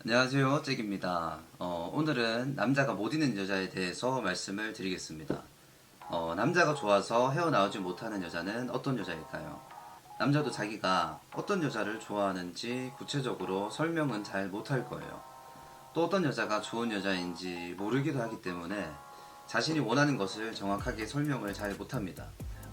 안녕하세요, 잭입니다. 오늘은 남자가 못 있는 여자에 대해서 말씀을 드리겠습니다. 남자가 좋아서 헤어나오지 못하는 여자는 어떤 여자일까요? 남자도 자기가 어떤 여자를 좋아하는지 구체적으로 설명은 잘 못할 거예요. 또 어떤 여자가 좋은 여자인지 모르기도 하기 때문에 자신이 원하는 것을 정확하게 설명을 잘 못합니다.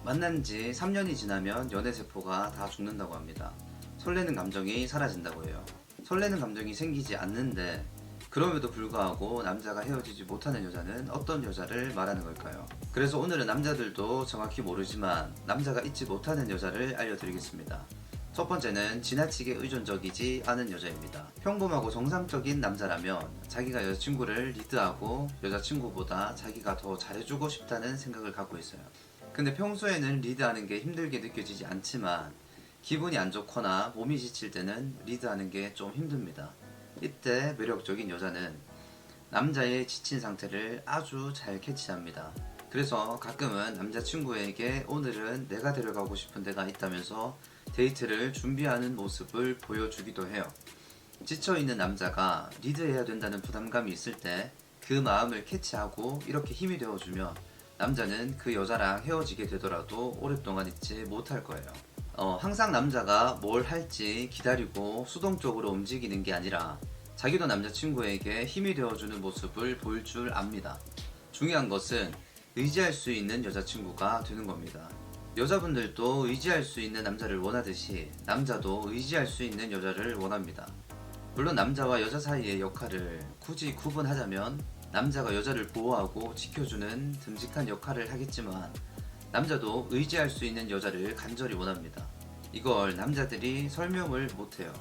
만난 지 3년이 지나면 연애세포가 다 죽는다고 합니다. 설레는 감정이 사라진다고 해요. 설레는 감정이 생기지 않는데 그럼에도 불구하고 남자가 헤어지지 못하는 여자는 어떤 여자를 말하는 걸까요? 그래서 오늘은 남자들도 정확히 모르지만 남자가 잊지 못하는 여자를 알려드리겠습니다. 첫 번째는 지나치게 의존적이지 않은 여자입니다. 평범하고 정상적인 남자라면 자기가 여자친구를 리드하고 여자친구보다 자기가 더 잘해주고 싶다는 생각을 갖고 있어요. 근데 평소에는 리드하는 게 힘들게 느껴지지 않지만 기분이 안 좋거나 몸이 지칠 때는 리드하는 게 좀 힘듭니다. 이때 매력적인 여자는 남자의 지친 상태를 아주 잘 캐치합니다. 그래서 가끔은 남자친구에게 오늘은 내가 데려가고 싶은 데가 있다면서 데이트를 준비하는 모습을 보여주기도 해요. 지쳐있는 남자가 리드해야 된다는 부담감이 있을 때 그 마음을 캐치하고 이렇게 힘이 되어주면 남자는 그 여자랑 헤어지게 되더라도 오랫동안 잊지 못할 거예요. 항상 남자가 뭘 할지 기다리고 수동적으로 움직이는 게 아니라 자기도 남자친구에게 힘이 되어주는 모습을 보일 줄 압니다. 중요한 것은 의지할 수 있는 여자친구가 되는 겁니다. 여자분들도 의지할 수 있는 남자를 원하듯이 남자도 의지할 수 있는 여자를 원합니다. 물론 남자와 여자 사이의 역할을 굳이 구분하자면 남자가 여자를 보호하고 지켜주는 듬직한 역할을 하겠지만 남자도 의지할 수 있는 여자를 간절히 원합니다. 이걸 남자들이 설명을 못해요.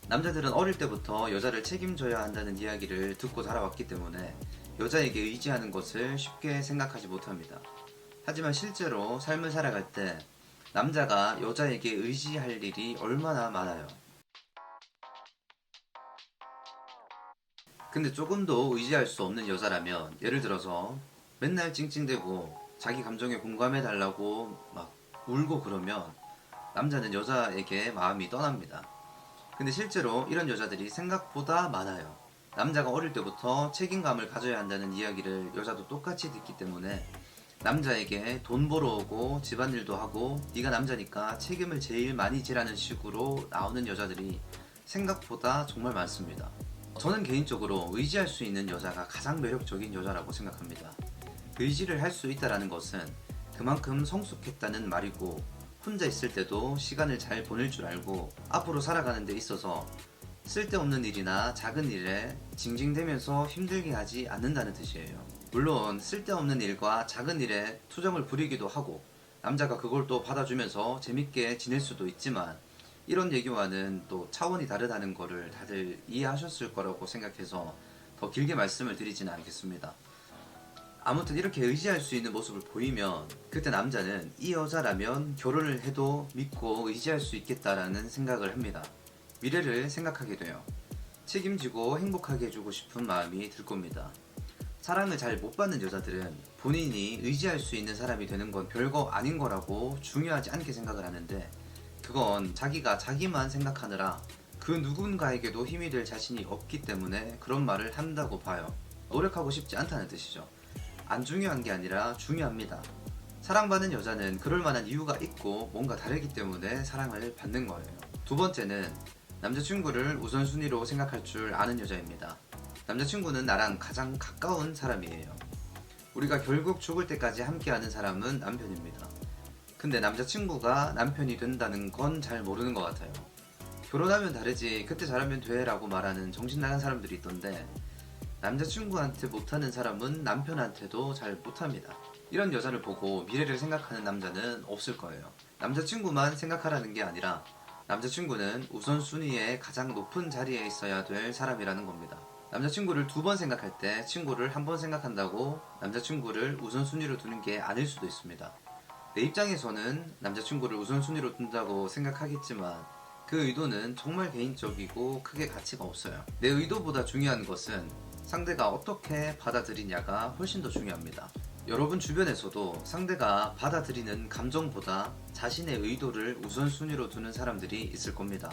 남자들은 어릴 때부터 여자를 책임져야 한다는 이야기를 듣고 자라왔기 때문에 여자에게 의지하는 것을 쉽게 생각하지 못합니다. 하지만 실제로 삶을 살아갈 때 남자가 여자에게 의지할 일이 얼마나 많아요. 근데 조금도 의지할 수 없는 여자라면 예를 들어서 맨날 찡찡대고 자기 감정에 공감해 달라고 막 울고 그러면 남자는 여자에게 마음이 떠납니다. 근데 실제로 이런 여자들이 생각보다 많아요. 남자가 어릴 때부터 책임감을 가져야 한다는 이야기를 여자도 똑같이 듣기 때문에 남자에게 돈 벌어오고 집안일도 하고 네가 남자니까 책임을 제일 많이 지라는 식으로 나오는 여자들이 생각보다 정말 많습니다. 저는 개인적으로 의지할 수 있는 여자가 가장 매력적인 여자라고 생각합니다. 의지를 할 수 있다는 것은 그만큼 성숙했다는 말이고 혼자 있을 때도 시간을 잘 보낼 줄 알고 앞으로 살아가는 데 있어서 쓸데없는 일이나 작은 일에 징징대면서 힘들게 하지 않는다는 뜻이에요. 물론 쓸데없는 일과 작은 일에 투정을 부리기도 하고 남자가 그걸 또 받아주면서 재밌게 지낼 수도 있지만 이런 얘기와는 또 차원이 다르다는 거를 다들 이해하셨을 거라고 생각해서 더 길게 말씀을 드리지는 않겠습니다. 아무튼 이렇게 의지할 수 있는 모습을 보이면 그때 남자는 이 여자라면 결혼을 해도 믿고 의지할 수 있겠다라는 생각을 합니다. 미래를 생각하게 돼요. 책임지고 행복하게 해주고 싶은 마음이 들 겁니다. 사랑을 잘 못 받는 여자들은 본인이 의지할 수 있는 사람이 되는 건 별거 아닌 거라고 중요하지 않게 생각을 하는데 그건 자기가 자기만 생각하느라 그 누군가에게도 힘이 될 자신이 없기 때문에 그런 말을 한다고 봐요. 노력하고 싶지 않다는 뜻이죠. 안 중요한 게 아니라 중요합니다. 사랑받는 여자는 그럴 만한 이유가 있고 뭔가 다르기 때문에 사랑을 받는 거예요. 두 번째는 남자친구를 우선순위로 생각할 줄 아는 여자입니다. 남자친구는 나랑 가장 가까운 사람이에요. 우리가 결국 죽을 때까지 함께하는 사람은 남편입니다. 근데 남자친구가 남편이 된다는 건 잘 모르는 것 같아요. 결혼하면 다르지 그때 잘하면 돼 라고 말하는 정신나간 사람들이 있던데 남자친구한테 못하는 사람은 남편한테도 잘 못합니다. 이런 여자를 보고 미래를 생각하는 남자는 없을 거예요. 남자친구만 생각하라는 게 아니라 남자친구는 우선순위에 가장 높은 자리에 있어야 될 사람이라는 겁니다. 남자친구를 2번 생각할 때 친구를 1번 생각한다고 남자친구를 우선순위로 두는 게 아닐 수도 있습니다. 내 입장에서는 남자친구를 우선순위로 둔다고 생각하겠지만 그 의도는 정말 개인적이고 크게 가치가 없어요. 내 의도보다 중요한 것은 상대가 어떻게 받아들이냐가 훨씬 더 중요합니다. 여러분 주변에서도 상대가 받아들이는 감정보다 자신의 의도를 우선순위로 두는 사람들이 있을 겁니다.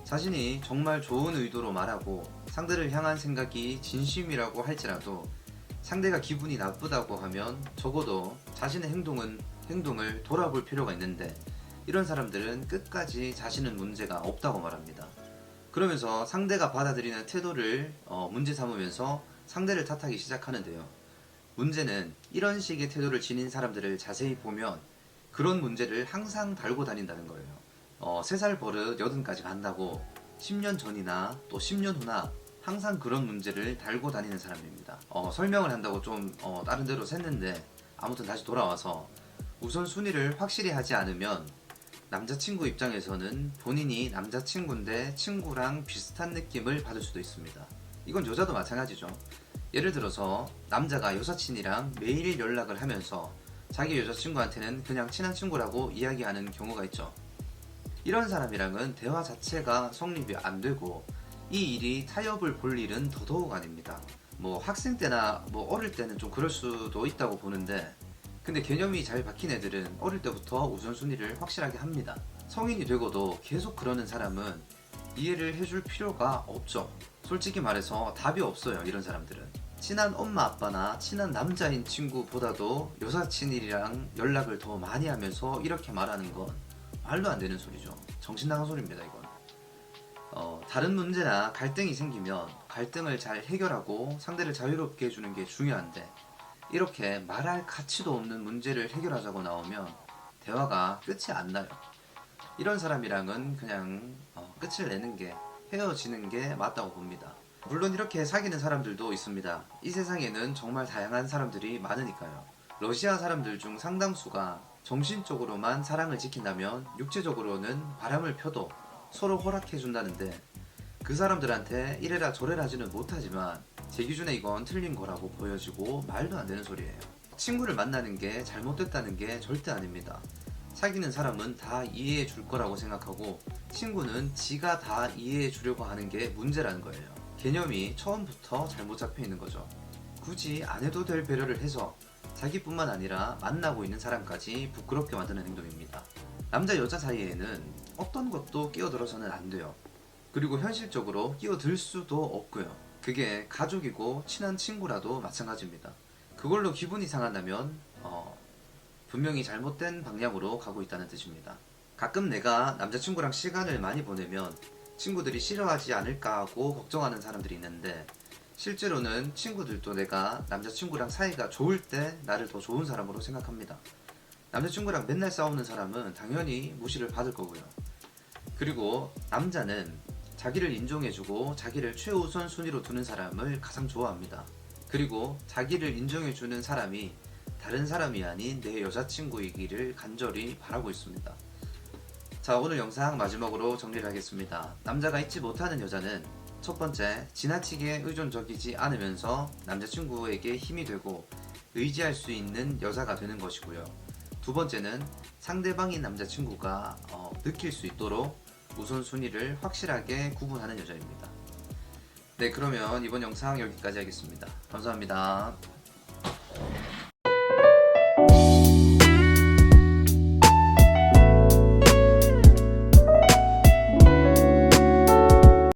자신이 정말 좋은 의도로 말하고 상대를 향한 생각이 진심이라고 할지라도 상대가 기분이 나쁘다고 하면 적어도 자신의 행동을 돌아볼 필요가 있는데, 이런 사람들은 끝까지 자신은 문제가 없다고 말합니다. 그러면서 상대가 받아들이는 태도를 문제 삼으면서 상대를 탓하기 시작하는데요. 문제는 이런 식의 태도를 지닌 사람들을 자세히 보면 그런 문제를 항상 달고 다닌다는 거예요. 3살 버릇 80까지 간다고 10년 전이나 또 10년 후나 항상 그런 문제를 달고 다니는 사람입니다. 설명을 한다고 좀 다른 데로 샜는데, 아무튼 다시 돌아와서 우선순위를 확실히 하지 않으면 남자친구 입장에서는 본인이 남자친구인데 친구랑 비슷한 느낌을 받을 수도 있습니다. 이건 여자도 마찬가지죠. 예를 들어서 남자가 여사친이랑 매일 연락을 하면서 자기 여자친구한테는 그냥 친한 친구라고 이야기하는 경우가 있죠. 이런 사람이랑은 대화 자체가 성립이 안 되고 이 일이 타협을 볼 일은 더더욱 아닙니다. 학생 때나 어릴 때는 좀 그럴 수도 있다고 보는데, 근데 개념이 잘 박힌 애들은 어릴 때부터 우선순위를 확실하게 합니다. 성인이 되고도 계속 그러는 사람은 이해를 해줄 필요가 없죠. 솔직히 말해서 답이 없어요, 이런 사람들은. 친한 엄마 아빠나 친한 남자인 친구보다도 여사친이랑 연락을 더 많이 하면서 이렇게 말하는 건 말도 안 되는 소리죠. 정신 나간 소리입니다, 이건. 다른 문제나 갈등이 생기면 갈등을 잘 해결하고 상대를 자유롭게 해주는 게 중요한데, 이렇게 말할 가치도 없는 문제를 해결하자고 나오면 대화가 끝이 안 나요. 이런 사람이랑은 그냥 끝을 내는 게, 헤어지는 게 맞다고 봅니다. 물론 이렇게 사귀는 사람들도 있습니다. 이 세상에는 정말 다양한 사람들이 많으니까요. 러시아 사람들 중 상당수가 정신적으로만 사랑을 지킨다면 육체적으로는 바람을 펴도 서로 허락해준다는데, 그 사람들한테 이래라 저래라 하지는 못하지만 제 기준에 이건 틀린 거라고 보여지고 말도 안 되는 소리예요. 친구를 만나는 게 잘못됐다는 게 절대 아닙니다. 사귀는 사람은 다 이해해 줄 거라고 생각하고 친구는 지가 다 이해해 주려고 하는 게 문제라는 거예요. 개념이 처음부터 잘못 잡혀 있는 거죠. 굳이 안 해도 될 배려를 해서 자기뿐만 아니라 만나고 있는 사람까지 부끄럽게 만드는 행동입니다. 남자 여자 사이에는 어떤 것도 끼어들어서는 안 돼요. 그리고 현실적으로 끼어들 수도 없고요. 그게 가족이고 친한 친구라도 마찬가지입니다. 그걸로 기분이 상한다면 분명히 잘못된 방향으로 가고 있다는 뜻입니다. 가끔 내가 남자친구랑 시간을 많이 보내면 친구들이 싫어하지 않을까 하고 걱정하는 사람들이 있는데, 실제로는 친구들도 내가 남자친구랑 사이가 좋을 때 나를 더 좋은 사람으로 생각합니다. 남자친구랑 맨날 싸우는 사람은 당연히 무시를 받을 거고요. 그리고 남자는 자기를 인정해주고 자기를 최우선 순위로 두는 사람을 가장 좋아합니다. 그리고 자기를 인정해주는 사람이 다른 사람이 아닌 내 여자친구이기를 간절히 바라고 있습니다. 자, 오늘 영상 마지막으로 정리를 하겠습니다. 남자가 잊지 못하는 여자는 첫 번째, 지나치게 의존적이지 않으면서 남자친구에게 힘이 되고 의지할 수 있는 여자가 되는 것이고요. 두 번째는 상대방인 남자친구가 느낄 수 있도록 우선순위를 확실하게 구분하는 여자입니다. 네, 그러면 이번 영상 여기까지 하겠습니다. 감사합니다.